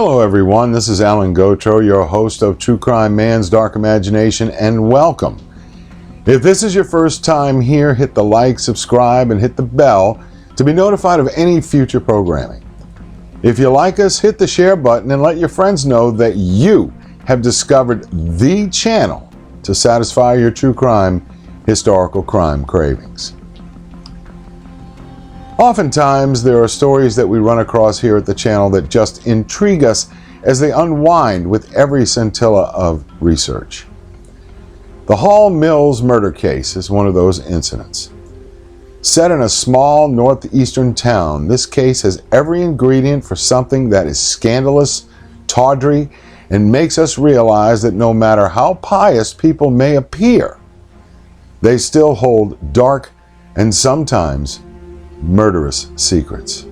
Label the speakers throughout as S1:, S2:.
S1: Hello everyone, this is Alan Gotro, your host of True Crime Man's Dark Imagination, and welcome. If this is your first time here, hit the like, subscribe, and hit the bell to be notified of any future programming. If you like us, hit the share button and let your friends know that you have discovered the channel to satisfy your true crime, historical crime cravings. Oftentimes, there are stories that we run across here at the channel that just intrigue us as they unwind with every scintilla of research. The Hall Mills murder case is one of those incidents. Set in a small northeastern town, this case has every ingredient for something that is scandalous, tawdry, and makes us realize that no matter how pious people may appear, they still hold dark and sometimes murderous secrets.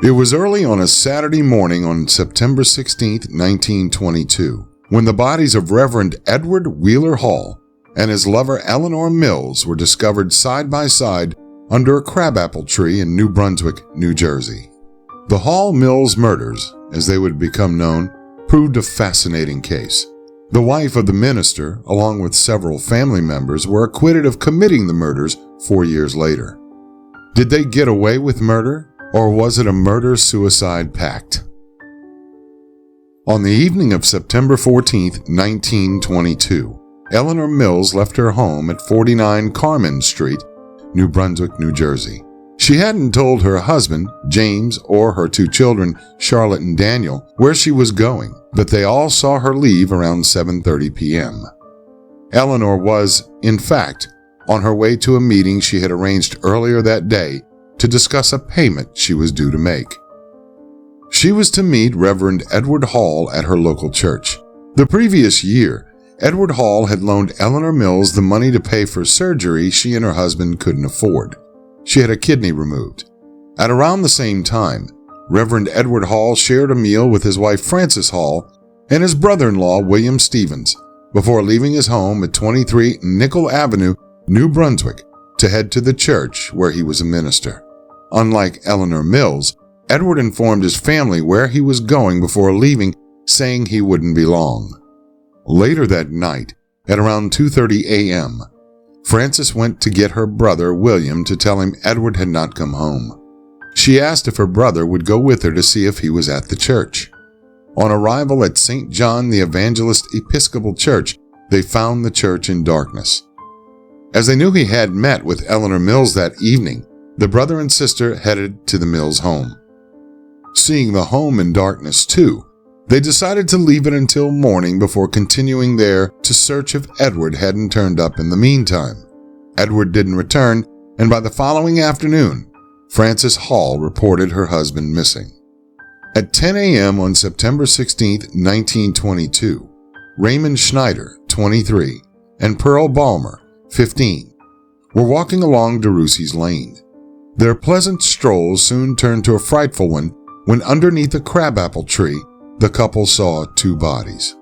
S1: It was early on a Saturday morning on September 16, 1922, when the bodies of Reverend Edward Wheeler Hall and his lover Eleanor Mills were discovered side by side under a crabapple tree in New Brunswick, New Jersey. The Hall-Mills murders, as they would become known, proved a fascinating case. The wife of the minister, along with several family members, were acquitted of committing the murders 4 years later. Did they get away with murder? Or was it a murder-suicide pact? On the evening of September 14, 1922, Eleanor Mills left her home at 49 Carmen Street, New Brunswick, New Jersey. She hadn't told her husband, James, or her two children, Charlotte and Daniel, where she was going, but they all saw her leave around 7:30 p.m. Eleanor was, in fact, on her way to a meeting she had arranged earlier that day to discuss a payment she was due to make. She was to meet Reverend Edward Hall at her local church. The previous year, Edward Hall had loaned Eleanor Mills the money to pay for surgery she and her husband couldn't afford. She had a kidney removed. At around the same time, Reverend Edward Hall shared a meal with his wife Frances Hall and his brother-in-law William Stevens before leaving his home at 23 Nickel Avenue, New Brunswick, to head to the church where he was a minister. Unlike Eleanor Mills, Edward informed his family where he was going before leaving, saying he wouldn't be long. Later that night, at around 2:30 a.m., Frances went to get her brother William to tell him Edward had not come home. She asked if her brother would go with her to see if he was at the church. On arrival at St. John the Evangelist Episcopal Church, they found the church in darkness. As they knew he had met with Eleanor Mills that evening, the brother and sister headed to the Mills home. Seeing the home in darkness too, they decided to leave it until morning before continuing there to search if Edward hadn't turned up in the meantime. Edward didn't return, and by the following afternoon, Frances Hall reported her husband missing. At 10 a.m. on September 16, 1922, Raymond Schneider, 23, and Pearl Balmer, 15, were walking along DeRussey's Lane. Their pleasant stroll soon turned to a frightful one when underneath a crabapple tree, the couple saw two bodies.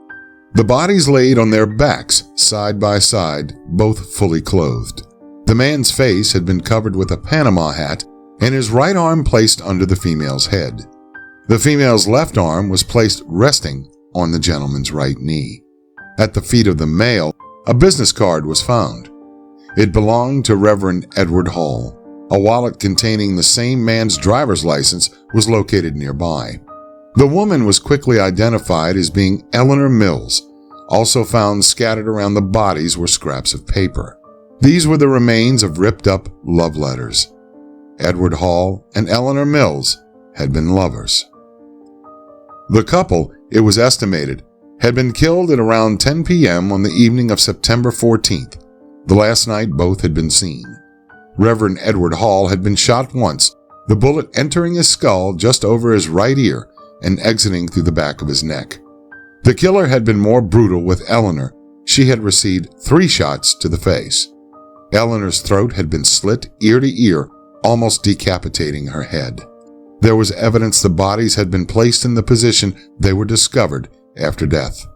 S1: The bodies laid on their backs, side by side, both fully clothed. The man's face had been covered with a Panama hat and his right arm placed under the female's head. The female's left arm was placed resting on the gentleman's right knee. At the feet of the male, a business card was found. It belonged to Reverend Edward Hall. A wallet containing the same man's driver's license was located nearby. The woman was quickly identified as being Eleanor Mills. Also found scattered around the bodies were scraps of paper. These were the remains of ripped-up love letters. Edward Hall and Eleanor Mills had been lovers. The couple, it was estimated, had been killed at around 10 p.m. on the evening of September 14th, the last night both had been seen. Reverend Edward Hall had been shot once, the bullet entering his skull just over his right ear and exiting through the back of his neck. The killer had been more brutal with Eleanor. She had received 3 shots to the face. Eleanor's throat had been slit ear to ear, almost decapitating her head. There was evidence the bodies had been placed in the position they were discovered after death.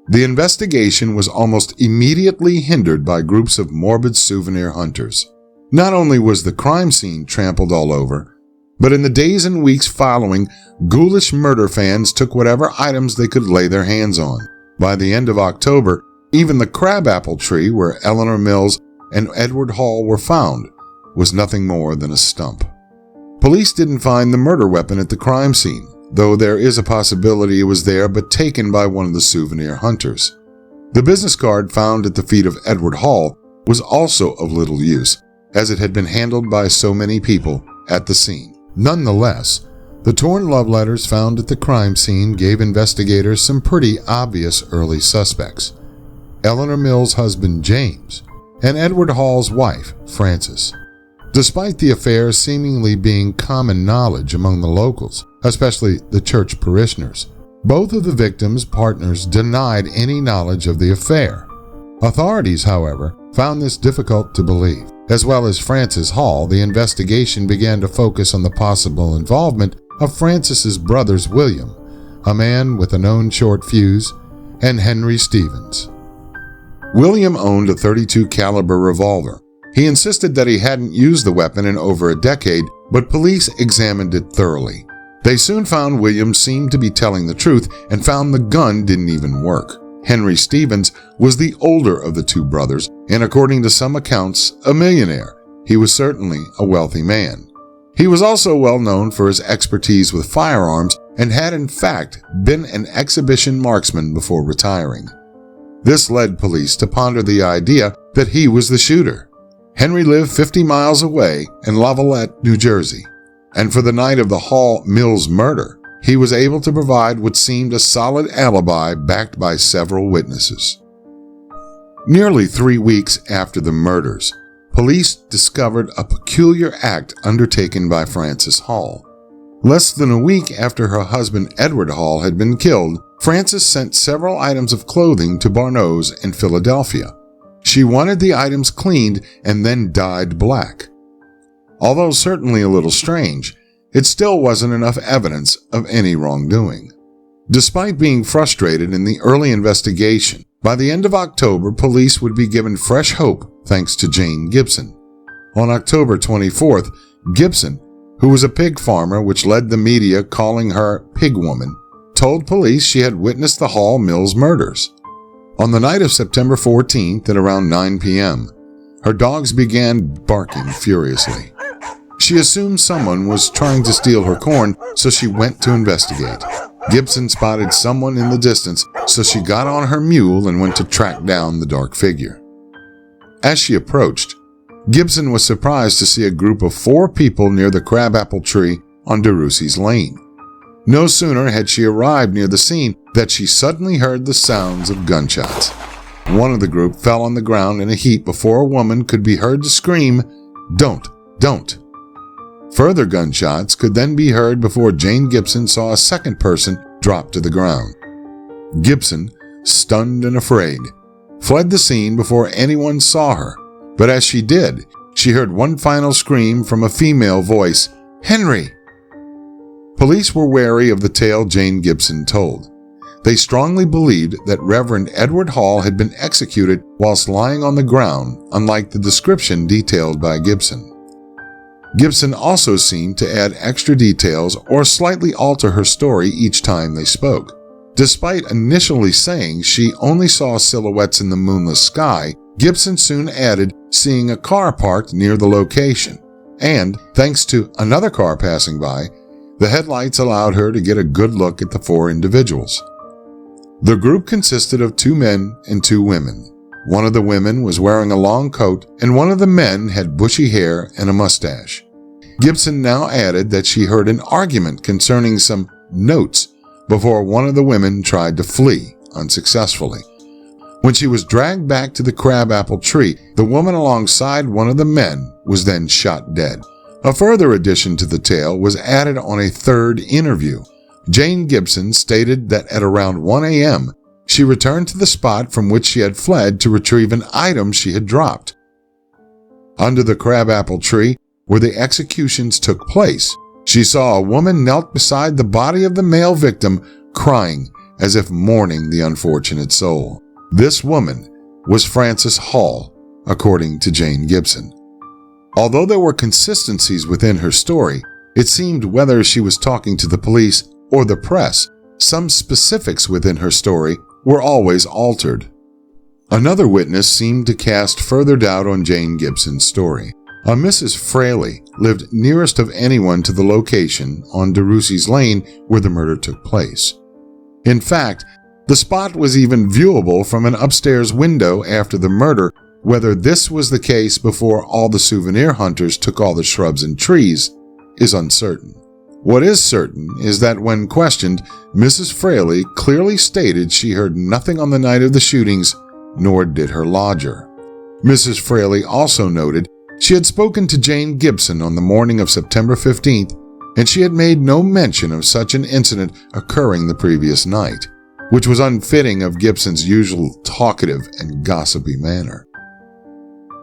S1: The investigation was almost immediately hindered by groups of morbid souvenir hunters. Not only was the crime scene trampled all over, but in the days and weeks following, ghoulish murder fans took whatever items they could lay their hands on. By the end of October, even the crabapple tree where Eleanor Mills and Edward Hall were found was nothing more than a stump. Police didn't find the murder weapon at the crime scene, though there is a possibility it was there but taken by one of the souvenir hunters. The business card found at the feet of Edward Hall was also of little use, as it had been handled by so many people at the scene. Nonetheless, the torn love letters found at the crime scene gave investigators some pretty obvious early suspects: Eleanor Mills' husband James and Edward Hall's wife Frances. Despite the affair seemingly being common knowledge among the locals, especially the church parishioners, both of the victims' partners denied any knowledge of the affair. Authorities, however, found this difficult to believe. As well as Frances Hall, the investigation began to focus on the possible involvement of Frances's brothers William, a man with a known short fuse, and Henry Stevens. William owned a .32 caliber revolver. He insisted that he hadn't used the weapon in over a decade, but police examined it thoroughly. They soon found William seemed to be telling the truth and found the gun didn't even work. Henry Stevens was the older of the 2 brothers, and according to some accounts, a millionaire. He was certainly a wealthy man. He was also well known for his expertise with firearms and had in fact been an exhibition marksman before retiring. This led police to ponder the idea that he was the shooter. Henry lived 50 miles away in Lavallette, New Jersey, and for the night of the Hall-Mills murder, he was able to provide what seemed a solid alibi backed by several witnesses. Nearly 3 weeks after the murders, police discovered a peculiar act undertaken by Frances Hall. Less than a week after her husband Edward Hall had been killed, Frances sent several items of clothing to Barneau's in Philadelphia. She wanted the items cleaned and then dyed black. Although certainly a little strange, it still wasn't enough evidence of any wrongdoing. Despite being frustrated in the early investigation, by the end of October, police would be given fresh hope thanks to Jane Gibson. On October 24th, Gibson, who was a pig farmer, which led the media calling her Pig Woman, told police she had witnessed the Hall-Mills murders. On the night of September 14th at around 9 p.m., her dogs began barking furiously. She assumed someone was trying to steal her corn, so she went to investigate. Gibson spotted someone in the distance, so she got on her mule and went to track down the dark figure. As she approached, Gibson was surprised to see a group of 4 people near the crabapple tree on DeRussey's Lane. No sooner had she arrived near the scene that she suddenly heard the sounds of gunshots. One of the group fell on the ground in a heap before a woman could be heard to scream, "Don't, don't." Further gunshots could then be heard before Jane Gibson saw a second person drop to the ground. Gibson, stunned and afraid, fled the scene before anyone saw her, but as she did, she heard one final scream from a female voice, "Henry!" Police were wary of the tale Jane Gibson told. They strongly believed that Reverend Edward Hall had been executed whilst lying on the ground, unlike the description detailed by Gibson. Gibson also seemed to add extra details or slightly alter her story each time they spoke. Despite initially saying she only saw silhouettes in the moonless sky, Gibson soon added seeing a car parked near the location, and, thanks to another car passing by, the headlights allowed her to get a good look at the 4 individuals. The group consisted of 2 men and 2 women. One of the women was wearing a long coat, and one of the men had bushy hair and a mustache. Gibson now added that she heard an argument concerning some notes before one of the women tried to flee unsuccessfully. When she was dragged back to the crabapple tree, the woman alongside one of the men was then shot dead. A further addition to the tale was added on a third interview. Jane Gibson stated that at around 1 a.m., she returned to the spot from which she had fled to retrieve an item she had dropped. Under the crabapple tree, where the executions took place, she saw a woman knelt beside the body of the male victim, crying as if mourning the unfortunate soul. This woman was Frances Hall, according to Jane Gibson. Although there were consistencies within her story, it seemed whether she was talking to the police or the press, some specifics within her story were always altered. Another witness seemed to cast further doubt on Jane Gibson's story. A Mrs. Fraley lived nearest of anyone to the location on DeRussey's Lane where the murder took place. In fact, the spot was even viewable from an upstairs window after the murder. Whether this was the case before all the souvenir hunters took all the shrubs and trees is uncertain. What is certain is that when questioned, Mrs. Fraley clearly stated she heard nothing on the night of the shootings, nor did her lodger. Mrs. Fraley also noted she had spoken to Jane Gibson on the morning of September 15th, and she had made no mention of such an incident occurring the previous night, which was unfitting of Gibson's usual talkative and gossipy manner.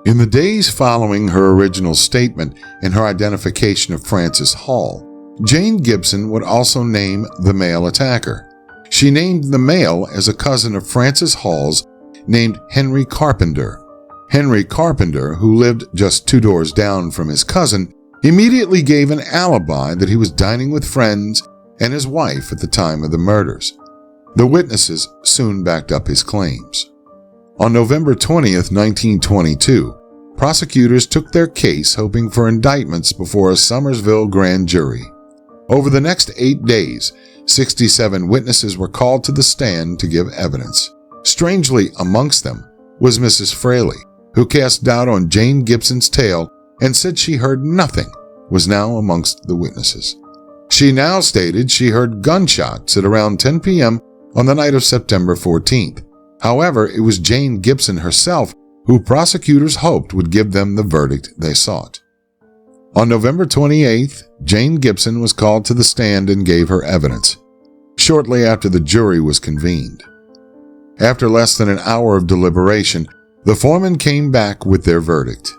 S1: In the days following her original statement and her identification of Frances Hall, Jane Gibson would also name the male attacker. She named the male as a cousin of Frances Hall's named Henry Carpenter. Henry Carpenter, who lived just 2 doors down from his cousin, immediately gave an alibi that he was dining with friends and his wife at the time of the murders. The witnesses soon backed up his claims. On November 20th, 1922, prosecutors took their case hoping for indictments before a Summersville grand jury. Over the next 8 days, 67 witnesses were called to the stand to give evidence. Strangely amongst them was Mrs. Fraley, who cast doubt on Jane Gibson's tale and said she heard nothing, was now amongst the witnesses. She now stated she heard gunshots at around 10 p.m. on the night of September 14th. However, it was Jane Gibson herself who prosecutors hoped would give them the verdict they sought. On November 28th, Jane Gibson was called to the stand and gave her evidence, shortly after the jury was convened. After less than an hour of deliberation, the foreman came back with their verdict.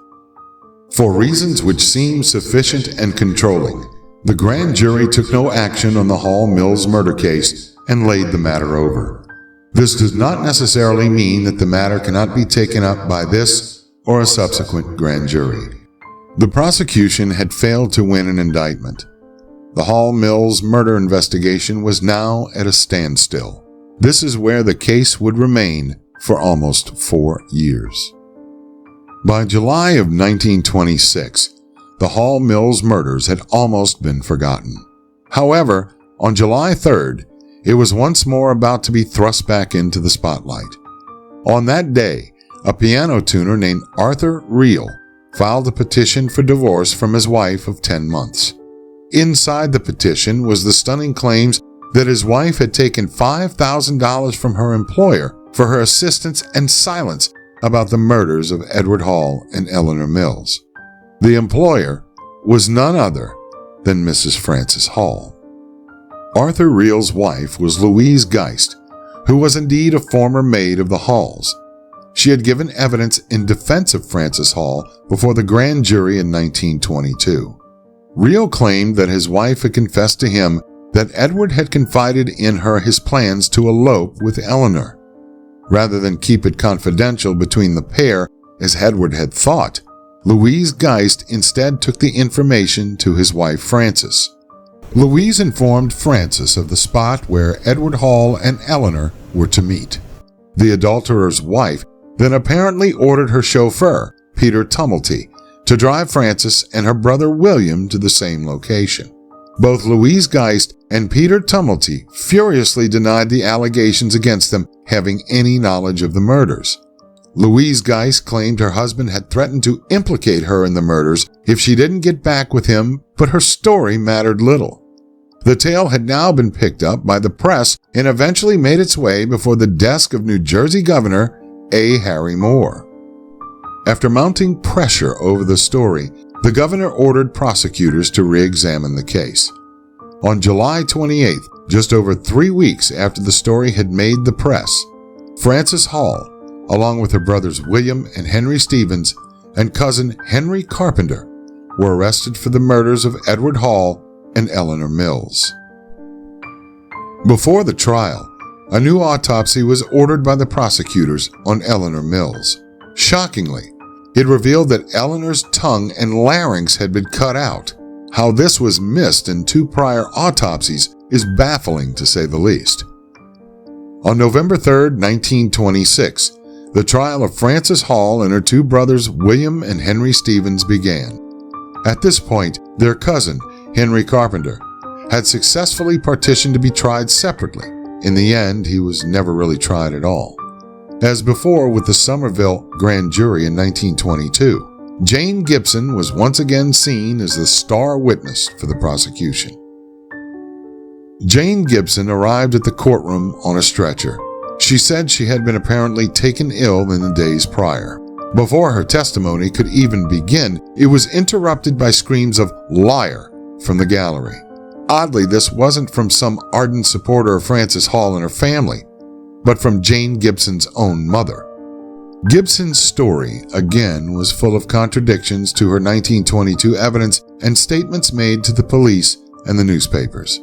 S1: For reasons which seem sufficient and controlling, the grand jury took no action on the Hall Mills murder case and laid the matter over. This does not necessarily mean that the matter cannot be taken up by this or a subsequent grand jury. The prosecution had failed to win an indictment. The Hall Mills murder investigation was now at a standstill. This is where the case would remain for almost 4 years. By July of 1926, the Hall Mills murders had almost been forgotten. However, on July 3rd, it was once more about to be thrust back into the spotlight. On that day, a piano tuner named Arthur Reel filed a petition for divorce from his wife of 10 months. Inside the petition was the stunning claims that his wife had taken $5,000 from her employer for her assistance and silence about the murders of Edward Hall and Eleanor Mills. The employer was none other than Mrs. Frances Hall. Arthur Reel's wife was Louise Geist, who was indeed a former maid of the Halls. She had given evidence in defense of Frances Hall before the grand jury in 1922. Reel claimed that his wife had confessed to him that Edward had confided in her his plans to elope with Eleanor. Rather than keep it confidential between the pair, as Edward had thought, Louise Geist instead took the information to his wife Frances. Louise informed Frances of the spot where Edward Hall and Eleanor were to meet. The adulterer's wife then apparently ordered her chauffeur, Peter Tumulty, to drive Frances and her brother William to the same location. Both Louise Geist and Peter Tumulty furiously denied the allegations against them having any knowledge of the murders. Louise Geist claimed her husband had threatened to implicate her in the murders if she didn't get back with him, but her story mattered little. The tale had now been picked up by the press and eventually made its way before the desk of New Jersey Governor A. Harry Moore. After mounting pressure over the story, the governor ordered prosecutors to re-examine the case. On July 28th, just over 3 weeks after the story had made the press, Frances Hall, along with her brothers William and Henry Stevens and cousin Henry Carpenter, were arrested for the murders of Edward Hall and Eleanor Mills. Before the trial, a new autopsy was ordered by the prosecutors on Eleanor Mills. Shockingly, it revealed that Eleanor's tongue and larynx had been cut out. How this was missed in 2 prior autopsies is baffling to say the least. On November 3, 1926, the trial of Frances Hall and her 2 brothers William and Henry Stevens began. At this point, their cousin, Henry Carpenter, had successfully petitioned to be tried separately. In the end, he was never really tried at all. As before with the Somerville grand jury in 1922, Jane Gibson was once again seen as the star witness for the prosecution. Jane Gibson arrived at the courtroom on a stretcher. She said she had been apparently taken ill in the days prior. Before her testimony could even begin, it was interrupted by screams of "liar" from the gallery. Oddly, this wasn't from some ardent supporter of Frances Hall and her family, but from Jane Gibson's own mother. Gibson's story, again, was full of contradictions to her 1922 evidence and statements made to the police and the newspapers.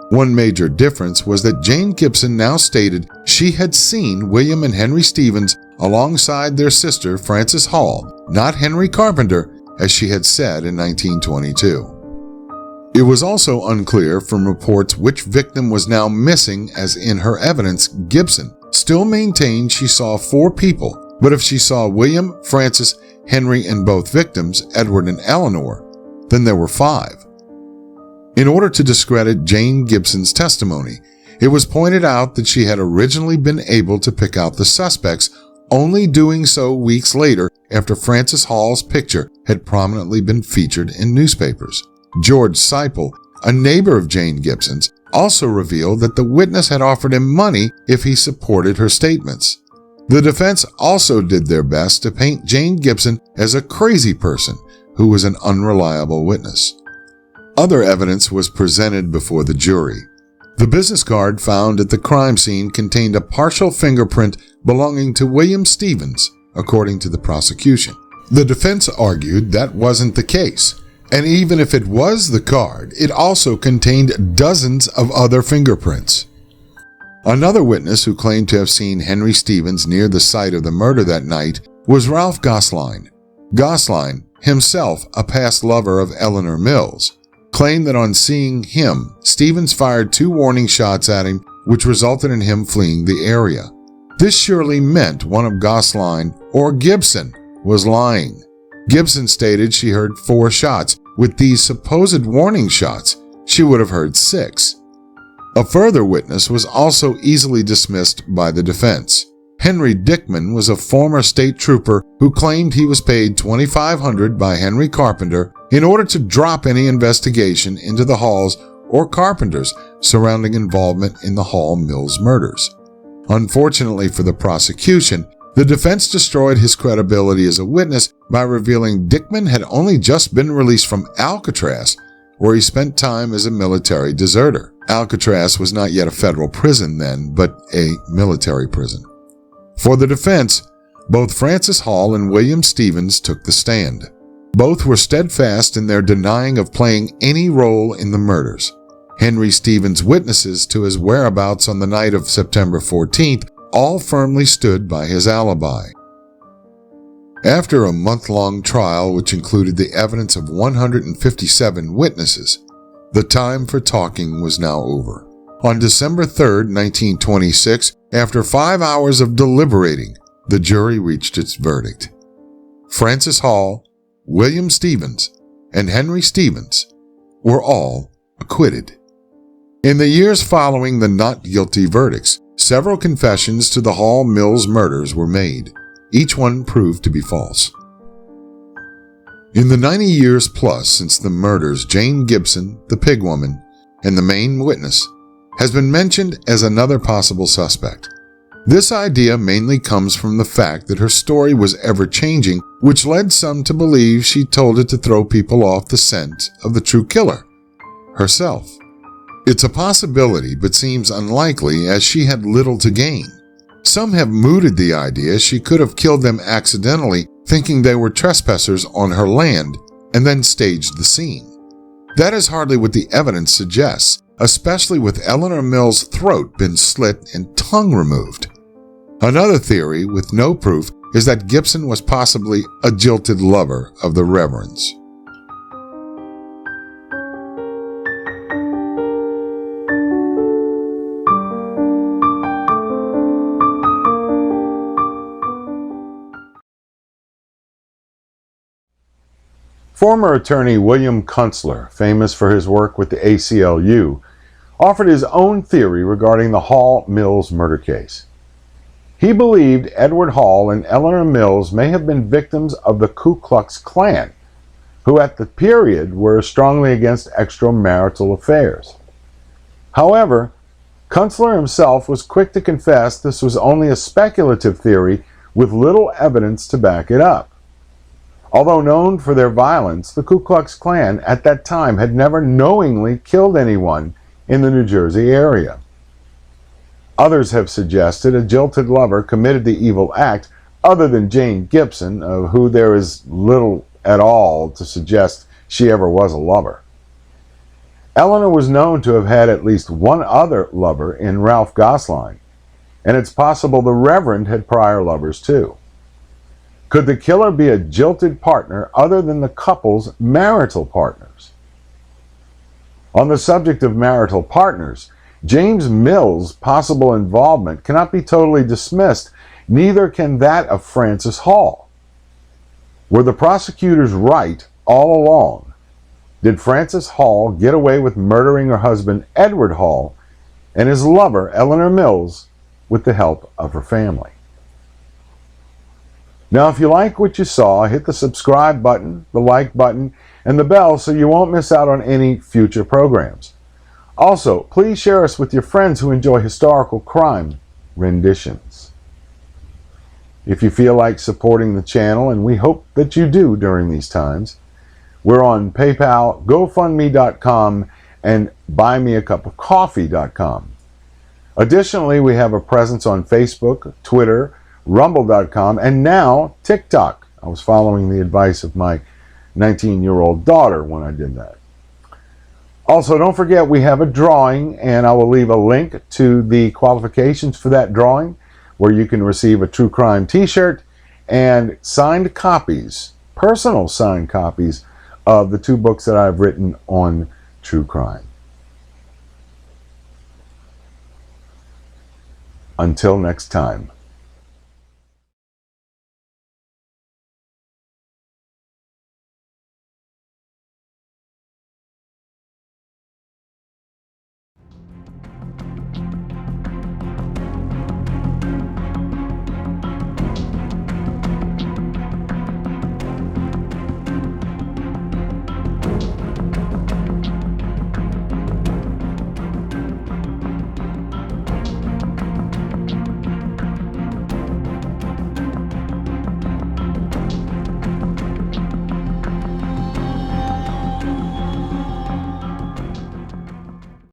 S1: One major difference was that Jane Gibson now stated she had seen William and Henry Stevens alongside their sister Frances Hall, not Henry Carpenter, as she had said in 1922. It was also unclear from reports which victim was now missing, as in her evidence, Gibson still maintained she saw 4 people, but if she saw William, Frances, Henry, and both victims, Edward and Eleanor, then there were 5. In order to discredit Jane Gibson's testimony, it was pointed out that she had originally been able to pick out the suspects, only doing so weeks later after Frances Hall's picture had prominently been featured in newspapers. George Seipel, a neighbor of Jane Gibson's, also revealed that the witness had offered him money if he supported her statements. The defense also did their best to paint Jane Gibson as a crazy person who was an unreliable witness. Other evidence was presented before the jury. The business card found at the crime scene contained a partial fingerprint belonging to William Stevens, according to the prosecution. The defense argued that wasn't the case, and even if it was the card, it also contained dozens of other fingerprints. Another witness who claimed to have seen Henry Stevens near the site of the murder that night was Ralph Gosline. Gosline, himself a past lover of Eleanor Mills, claimed that on seeing him, Stevens fired 2 warning shots at him, which resulted in him fleeing the area. This surely meant one of Gosline or Gibson was lying. Gibson stated she heard 4 shots. With these supposed warning shots, she would have heard 6. A further witness was also easily dismissed by the defense. Henry Dickman was a former state trooper who claimed he was paid $2,500 by Henry Carpenter in order to drop any investigation into the Halls or Carpenters surrounding involvement in the Hall Mills murders. Unfortunately for the prosecution, the defense destroyed his credibility as a witness by revealing Dickman had only just been released from Alcatraz, where he spent time as a military deserter. Alcatraz was not yet a federal prison then, but a military prison. For the defense, both Frances Hall and William Stevens took the stand. Both were steadfast in their denying of playing any role in the murders. Henry Stevens' witnesses to his whereabouts on the night of September 14th all firmly stood by his alibi. After a month-long trial which included the evidence of 157 witnesses, the time for talking was now over. On December 3, 1926, after 5 hours of deliberating, the jury reached its verdict. Frances Hall, William Stevens, and Henry Stevens were all acquitted. In the years following the not guilty verdicts, several confessions to the Hall Mills murders were made. Each one proved to be false. In the 90 years plus since the murders, Jane Gibson, the pig woman, and the main witness, has been mentioned as another possible suspect. This idea mainly comes from the fact that her story was ever-changing, which led some to believe she told it to throw people off the scent of the true killer, herself. It's a possibility, but seems unlikely as she had little to gain. Some have mooted the idea she could have killed them accidentally, thinking they were trespassers on her land, and then staged the scene. That is hardly what the evidence suggests, especially with Eleanor Mills' throat been slit and tongue removed. Another theory, with no proof, is that Gibson was possibly a jilted lover of the Reverend's. Former attorney William Kunstler, famous for his work with the ACLU, offered his own theory regarding the Hall-Mills murder case. He believed Edward Hall and Eleanor Mills may have been victims of the Ku Klux Klan, who at the period were strongly against extramarital affairs. However, Kunstler himself was quick to confess this was only a speculative theory with little evidence to back it up. Although known for their violence, the Ku Klux Klan at that time had never knowingly killed anyone in the New Jersey area. Others have suggested a jilted lover committed the evil act other than Jane Gibson, of who there is little at all to suggest she ever was a lover. Eleanor was known to have had at least one other lover in Ralph Gosline, and it's possible the Reverend had prior lovers too. Could the killer be a jilted partner other than the couple's marital partners? On the subject of marital partners, James Mills' possible involvement cannot be totally dismissed, neither can that of Frances Hall. Were the prosecutors right all along? Did Frances Hall get away with murdering her husband Edward Hall and his lover Eleanor Mills with the help of her family? Now, if you like what you saw, hit the subscribe button, the like button, and the bell so you won't miss out on any future programs. Also, please share us with your friends who enjoy historical crime renditions. If you feel like supporting the channel, and we hope that you do during these times, we're on PayPal, GoFundMe.com, and BuyMeACupOfCoffee.com. Additionally, we have a presence on Facebook, Twitter, Rumble.com, and now TikTok. I was following the advice of my 19-year-old daughter when I did that. Also, don't forget we have a drawing, and I will leave a link to the qualifications for that drawing, where you can receive a True Crime t-shirt and signed copies, personal signed copies, of the 2 books that I've written on true crime. Until next time.